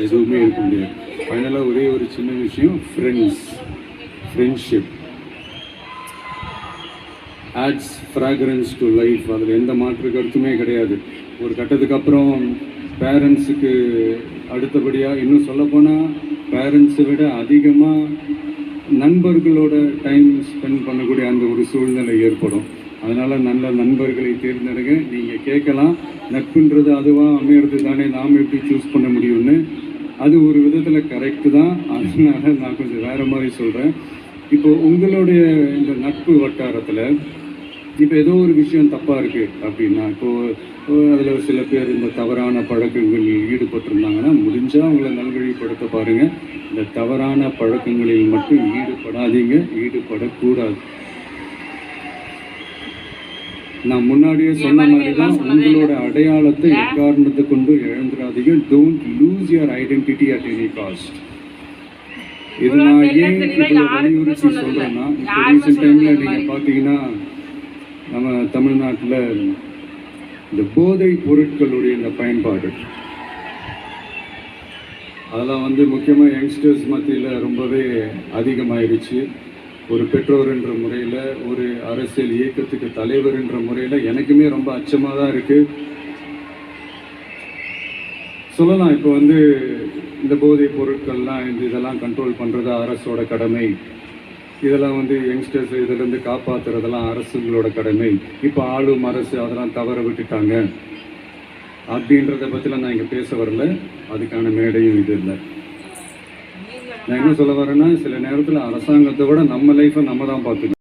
எதுவுமே இருக்க முடியாது. ஃபைனலாக ஒரே ஒரு சின்ன விஷயம், friendship ads fragrance to life. அதில் எந்த மாற்று கருத்துமே கிடையாது. ஒரு கட்டத்துக்கு அப்புறம் பேரண்ட்ஸுக்கு அடுத்தபடியாக, இன்னும் சொல்லப்போனால் பேரண்ட்ஸை விட அதிகமாக நண்பர்களோட டைம் ஸ்பெண்ட் பண்ணக்கூடிய அந்த ஒரு சூழ்நிலை ஏற்படும். அதனால் நல்ல நண்பர்களை தேர்ந்தெடுங்க. நீங்கள் கேட்கலாம், நட்புன்றது அதுவாக அமையிறது தானே, நாம் எப்படி சூஸ் பண்ண முடியும்னு. அது ஒரு விதத்தில் கரெக்டு தான். அதனால நான் கொஞ்சம் வேறு மாதிரி சொல்கிறேன். இப்போது உங்களுடைய இந்த நட்பு வட்டாரத்தில் இப்போ ஏதோ ஒரு விஷயம் தப்பாக இருக்குது அப்படின்னா, இப்போது அதில் சில பேர் இந்த தவறான பழக்கங்களில் ஈடுபட்டிருந்தாங்கன்னா, முடிஞ்சால் அவங்கள நல்வழிப்படுத்த பாருங்கள். இந்த தவறான பழக்கங்களில் மட்டும் ஈடுபடாதீங்க, ஈடுபடக்கூடாது. நான் முன்னாடியே சொன்ன மாதிரி தான், உங்களோட அடையாளத்தை எக்காரணத்தை கொண்டு இழந்துடாதீங்க. Don't lose your identity at any cost. இது நான் ஏன் இவ்வளோ வலியுறுத்தி சொல்கிறேன்னா, இப்போ ரீசெண்ட் டைமில் நீங்கள் பார்த்தீங்கன்னா நம்ம தமிழ்நாட்டில் இந்த போதை பொருட்களுடைய இந்த பயன்பாடு அதெல்லாம் முக்கியமாக யங்ஸ்டர்ஸ் மத்தியில் ரொம்பவே அதிகமாகிடுச்சு. ஒரு பெற்றோர் என்ற முறையில், ஒரு அரசியல் இயக்கத்துக்கு தலைவர் என்ற முறையில் எனக்குமே ரொம்ப அச்சமாக தான் இருக்குது. சொல்லலாம், இப்போ இந்த போதைப் பொருட்கள்லாம் இதெல்லாம் கண்ட்ரோல் பண்ணுறது அரசோட கடமை. இதெல்லாம் யங்ஸ்டர்ஸ் இதிலேருந்து காப்பாற்றுறதெல்லாம் அரசுகளோட கடமை. இப்போ ஆளும் அரசு அதெல்லாம் தவற விட்டுட்டாங்க அப்படின்றத பற்றிலாம் நான் இங்கே பேச வரல. அதுக்கான மேடையும் இது இல்லை. நான் என்ன சொல்ல வரேன்னா, சில நேரத்தில் அரசாங்கத்தை விட நம்ம லைஃப்பை நம்ம தான் பார்த்துக்கணும்.